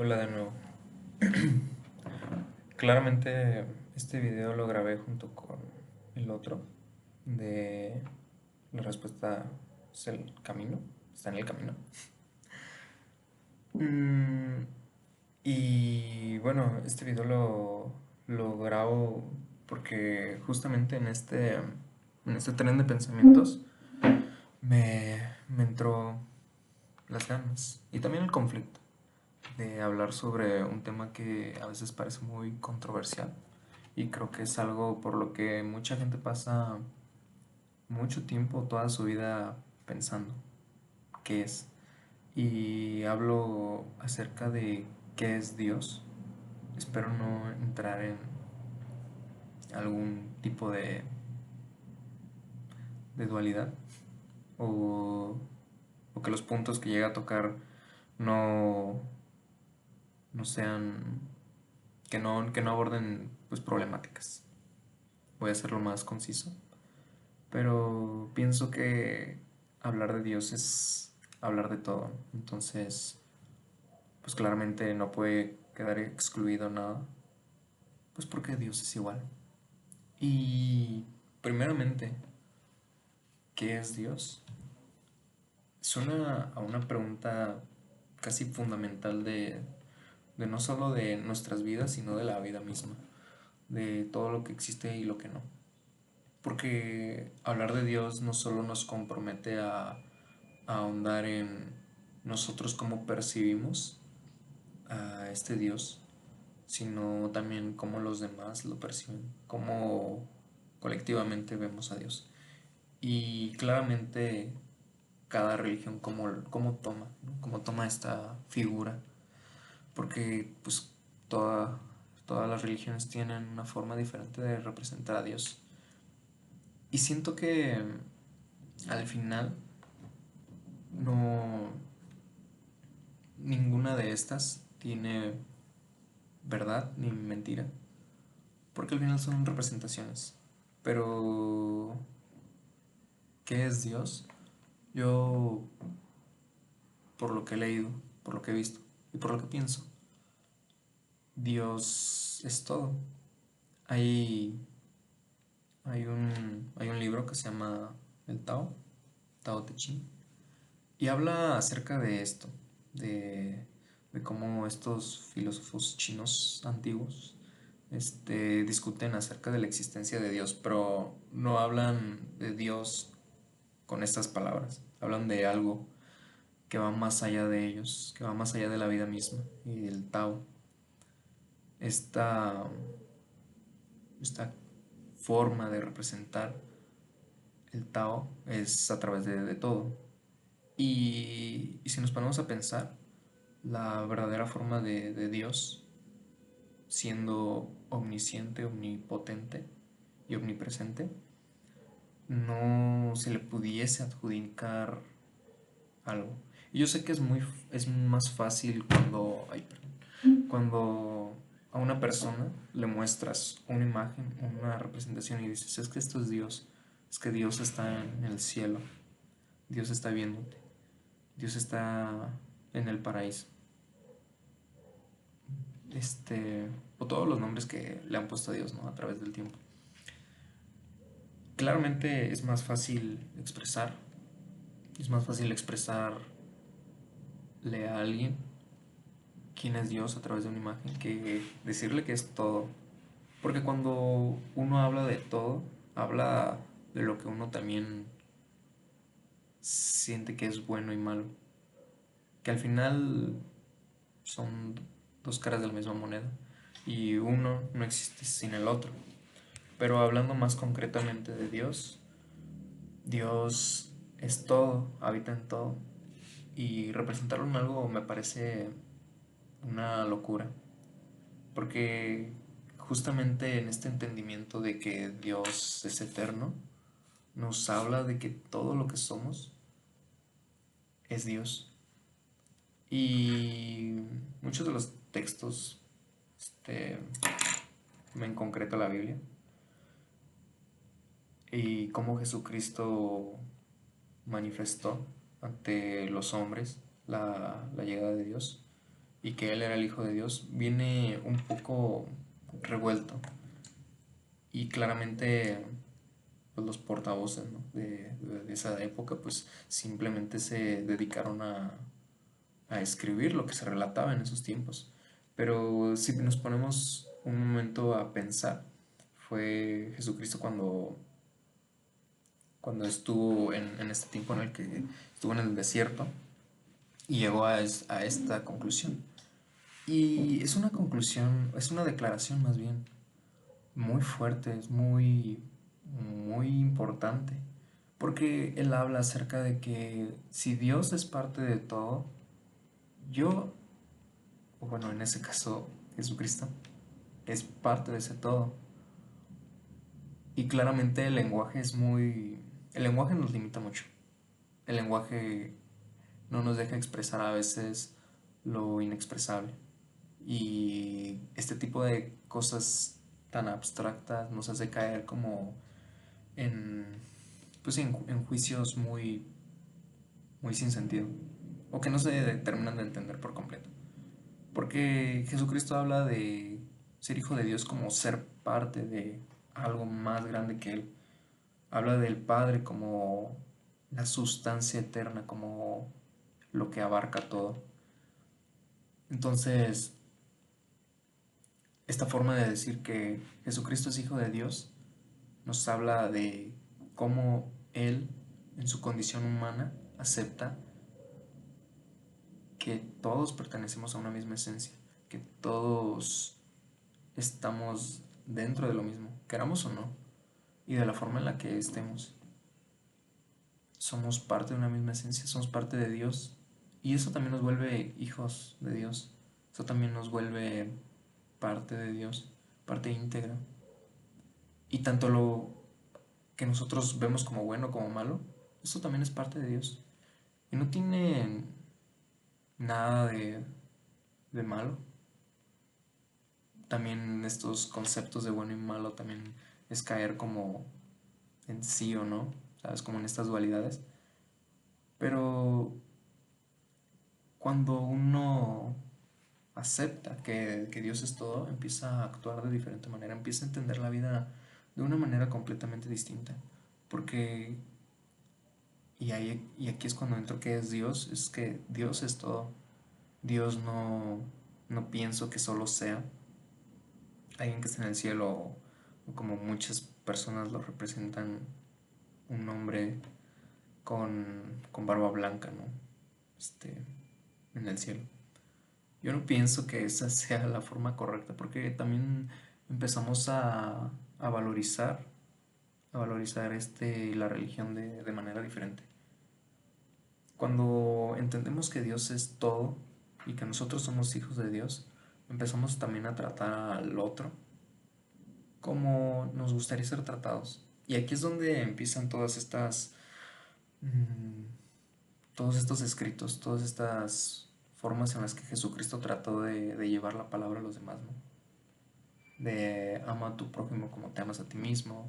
Hola de nuevo. Claramente este video lo grabé junto con el otro de la respuesta es el camino, está en el camino. Mm, y bueno, este video lo grabo porque justamente en este tren de pensamientos me entró las ganas y también el conflicto de hablar sobre un tema que a veces parece muy controversial y creo que es algo por lo que mucha gente pasa mucho tiempo, toda su vida pensando qué es. Y hablo acerca de qué es Dios. Espero no entrar en algún tipo de dualidad o que los puntos que llega a tocar no, no sean, que no aborden pues problemáticas. Voy a hacerlo más conciso. Pero pienso que hablar de Dios es hablar de todo. Entonces, pues claramente no puede quedar excluido nada. Pues porque Dios es igual. Y primeramente, ¿qué es Dios? Suena a una pregunta casi fundamental de no solo de nuestras vidas, sino de la vida misma. De todo lo que existe y lo que no. Porque hablar de Dios no solo nos compromete a ahondar en nosotros cómo percibimos a este Dios, sino también cómo los demás lo perciben, cómo colectivamente vemos a Dios. Y claramente cada religión cómo toma, ¿no? Cómo toma esta figura, porque pues todas las religiones tienen una forma diferente de representar a Dios. Y siento que al final no, ninguna de estas tiene verdad ni mentira, porque al final son representaciones. Pero, ¿qué es Dios? Yo, por lo que he leído, por lo que he visto y por lo que pienso, Dios es todo. Hay, hay un libro que se llama el Tao Te Ching, y habla acerca de esto, de, de cómo estos filósofos chinos antiguos discuten acerca de la existencia de Dios, pero no hablan de Dios con estas palabras, hablan de algo que va más allá de ellos, que va más allá de la vida misma y el Tao. Esta, esta forma de representar el Tao es a través de todo. Y si nos ponemos a pensar, la verdadera forma de Dios, siendo omnisciente, omnipotente y omnipresente, no se le pudiese adjudicar algo. Y yo sé que es más fácil cuando a una persona le muestras una imagen, una representación y dices, es que esto es Dios, es que Dios está en el cielo, Dios está viéndote, Dios está en el paraíso. O todos los nombres que le han puesto a Dios, ¿no? A través del tiempo. Claramente es más fácil expresarle a alguien quién es Dios a través de una imagen que decirle que es todo. Porque cuando uno habla de todo, habla de lo que uno también siente que es bueno y malo. Que al final son dos caras de la misma moneda. Y uno no existe sin el otro. Pero hablando más concretamente de Dios, Dios es todo, habita en todo. Y representarlo en algo me parece una locura. Porque justamente en este entendimiento de que Dios es eterno, nos habla de que todo lo que somos es Dios. Y muchos de los textos, este, en concreto la Biblia, y cómo Jesucristo manifestó ante los hombres la llegada de Dios, y que Él era el Hijo de Dios, viene un poco revuelto. Y claramente pues, los portavoces, ¿no? de esa época pues simplemente se dedicaron a escribir lo que se relataba en esos tiempos. Pero si nos ponemos un momento a pensar, fue Jesucristo cuando estuvo en este tiempo en el que estuvo en el desierto y llegó a esta conclusión. Y es una conclusión, es una declaración más bien muy fuerte, es muy importante, porque él habla acerca de que si Dios es parte de todo, yo, o bueno, en ese caso Jesucristo, es parte de ese todo. Y claramente el lenguaje nos limita mucho. El lenguaje no nos deja expresar a veces lo inexpresable. Y este tipo de cosas tan abstractas nos hace caer como en, pues sí, en juicios muy sin sentido. O que no se terminan de entender por completo. Porque Jesucristo habla de ser hijo de Dios como ser parte de algo más grande que Él. Habla del Padre como la sustancia eterna, como lo que abarca todo. Entonces, esta forma de decir que Jesucristo es hijo de Dios nos habla de cómo Él, en su condición humana, acepta que todos pertenecemos a una misma esencia, que todos estamos dentro de lo mismo, queramos o no, y de la forma en la que estemos. Somos parte de una misma esencia, somos parte de Dios, y eso también nos vuelve hijos de Dios, eso también nos vuelve parte de Dios, parte íntegra. Y tanto lo que nosotros vemos como bueno como malo, eso también es parte de Dios. Y no tiene nada de malo. También estos conceptos de bueno y malo también es caer como en sí o no, ¿sabes? Como en estas dualidades. Pero cuando uno acepta que Dios es todo, empieza a actuar de diferente manera, empieza a entender la vida de una manera completamente distinta. Porque, y aquí es cuando entro que es Dios, es que Dios es todo. Dios no pienso que solo sea alguien que está en el cielo o como muchas personas lo representan, un hombre con barba blanca, ¿no? Este, en el cielo. Yo no pienso que esa sea la forma correcta porque también empezamos a valorizar la religión de manera diferente. Cuando entendemos que Dios es todo y que nosotros somos hijos de Dios, empezamos también a tratar al otro como nos gustaría ser tratados. Y aquí es donde empiezan mm, todos estos escritos, todas estas formas en las que Jesucristo trató de llevar la palabra a los demás, ¿no? De ama a tu prójimo como te amas a ti mismo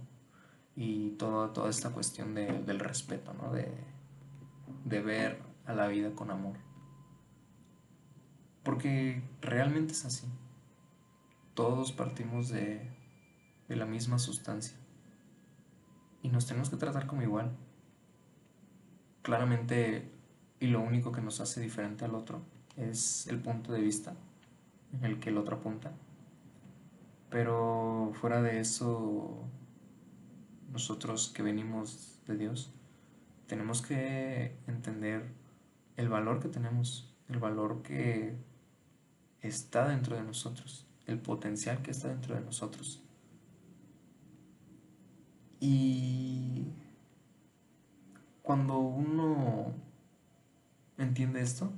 y toda esta cuestión del respeto, ¿no? De ver a la vida con amor. Porque realmente es así. Todos partimos de la misma sustancia y nos tenemos que tratar como igual. Claramente, y lo único que nos hace diferente al otro es el punto de vista en el que el otro apunta. Pero fuera de eso, nosotros que venimos de Dios, tenemos que entender el valor que tenemos, el valor que está dentro de nosotros, el potencial que está dentro de nosotros. Y cuando uno entiende esto,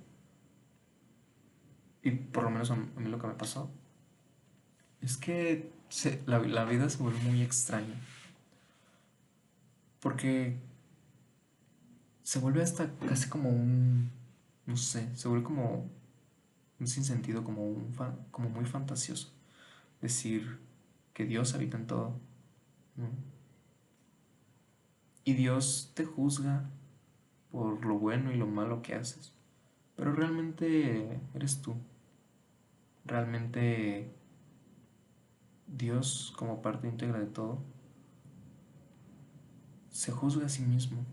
y por lo menos a mí lo que me pasó, es que la vida se vuelve muy extraña. Porque se vuelve hasta casi como no sé, se vuelve como un sinsentido, como muy fantasioso. Decir que Dios habita en todo, ¿no? Y Dios te juzga por lo bueno y lo malo que haces. Pero realmente eres tú. realmente Dios, como parte íntegra de todo, se juzga a sí mismo.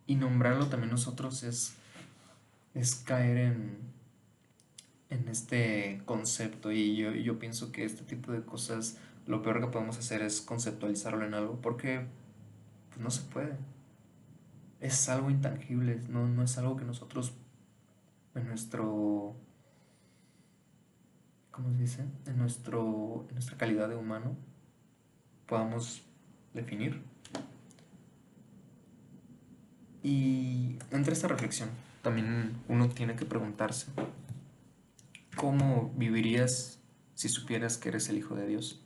Y nombrarlo también nosotros es caer en este concepto. Y yo pienso que este tipo de cosas, lo peor que podemos hacer es conceptualizarlo en algo, porque pues, no se puede. Es algo intangible, no es algo que nosotros en nuestro, ¿cómo se dice? En nuestra calidad de humano podamos definir. Y entre esta reflexión, también uno tiene que preguntarse, ¿cómo vivirías si supieras que eres el Hijo de Dios?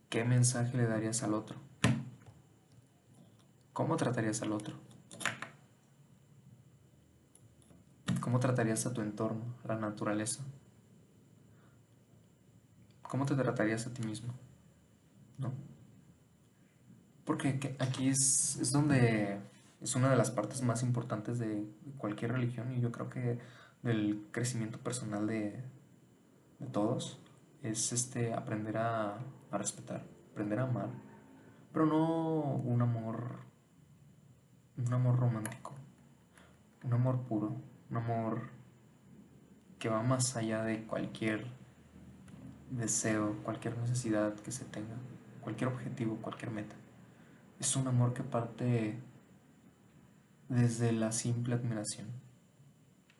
¿Qué mensaje le darías al otro? ¿Cómo tratarías al otro? ¿Cómo tratarías a tu entorno, a la naturaleza? ¿Cómo te tratarías a ti mismo? ¿No? Porque aquí es donde es una de las partes más importantes de cualquier religión, y yo creo que del crecimiento personal de todos es aprender a respetar, aprender a amar, pero no un amor romántico, un amor puro, un amor que va más allá de cualquier deseo, cualquier necesidad que se tenga, cualquier objetivo, cualquier meta. Es un amor que parte desde la simple admiración.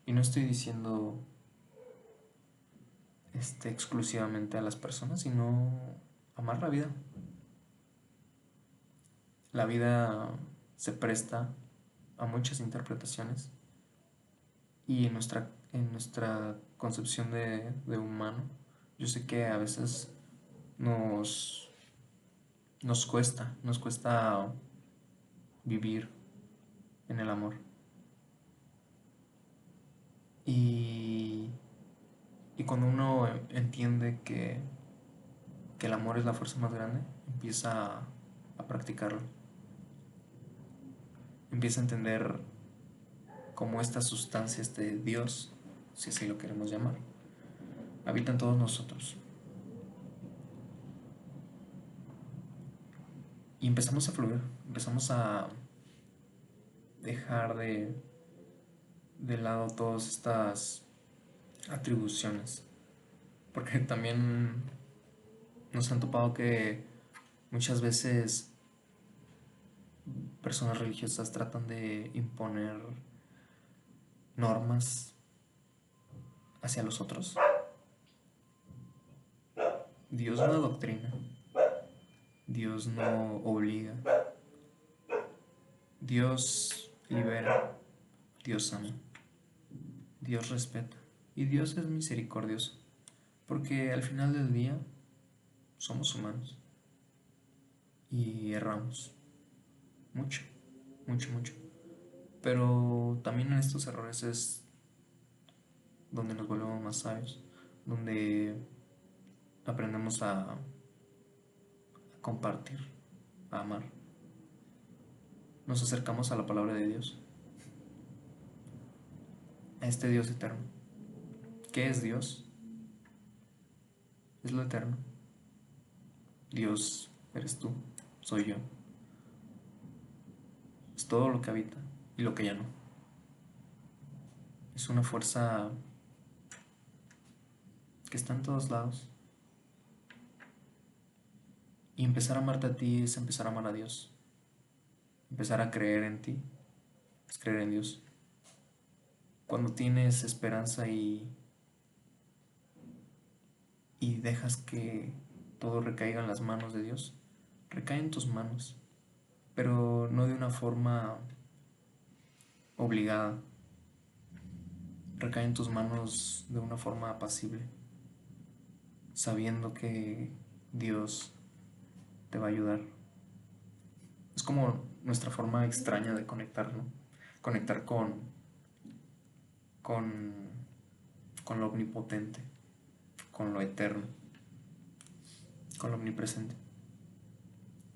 Y no estoy diciendo exclusivamente a las personas, sino amar la vida. La vida se presta a muchas interpretaciones, y en nuestra concepción de humano, yo sé que a veces nos, nos cuesta vivir en el amor. Y, y cuando uno entiende que el amor es la fuerza más grande, empieza a practicarlo. Empieza a entender cómo esta sustancia, este Dios, si así lo queremos llamar, habita en todos nosotros. Y empezamos a fluir, empezamos a dejar de lado todas estas atribuciones. Porque también nos han topado que muchas veces personas religiosas tratan de imponer normas hacia los otros. Dios no adoctrina, Dios no obliga, Dios libera, Dios ama, Dios respeta y Dios es misericordioso, porque al final del día somos humanos y erramos mucho, mucho, mucho. Pero también en estos errores es donde nos volvemos más sabios, donde aprendemos a compartir, a amar. Nos acercamos a la palabra de Dios, a este Dios eterno. ¿Qué es Dios? Es lo eterno. Dios eres tú, soy yo. Es todo lo que habita y lo que ya no. Es una fuerza que está en todos lados. Y empezar a amarte a ti es empezar a amar a Dios. Empezar a creer en ti es creer en Dios. Cuando tienes esperanza y dejas que todo recaiga en las manos de Dios, recae en tus manos, pero no de una forma obligada. Recae en tus manos de una forma apacible, sabiendo que Dios te va a ayudar. Es como nuestra forma extraña de conectar, ¿no? Conectar con, con lo omnipotente, con lo eterno, con lo omnipresente.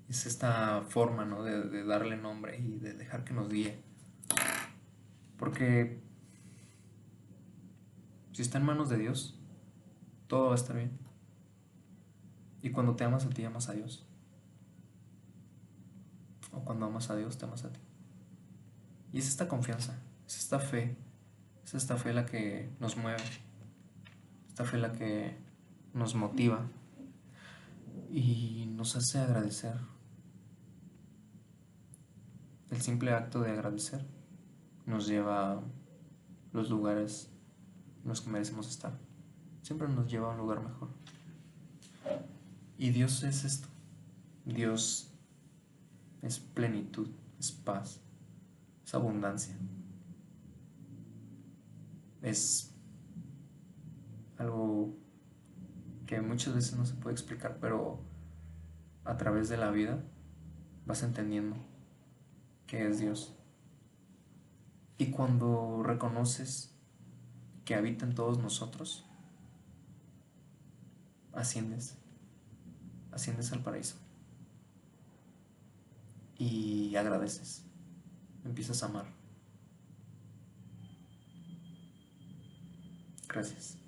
Es esta forma, ¿no? De darle nombre y de dejar que nos guíe. Porque Si está en manos de Dios, todo va a estar bien. Y cuando te amas a ti, amas a Dios. O cuando amas a Dios, te amas a ti. Y es esta confianza, es esta fe la que nos mueve, esta fe la que nos motiva y nos hace agradecer. El simple acto de agradecer nos lleva a los lugares en los que merecemos estar. Siempre nos lleva a un lugar mejor. Y Dios es esto. Dios es plenitud, es paz, es abundancia. Es algo que muchas veces no se puede explicar, pero a través de la vida vas entendiendo qué es Dios. Y cuando reconoces que habita en todos nosotros, asciendes, asciendes al paraíso y agradeces, empiezas a amar. Gracias.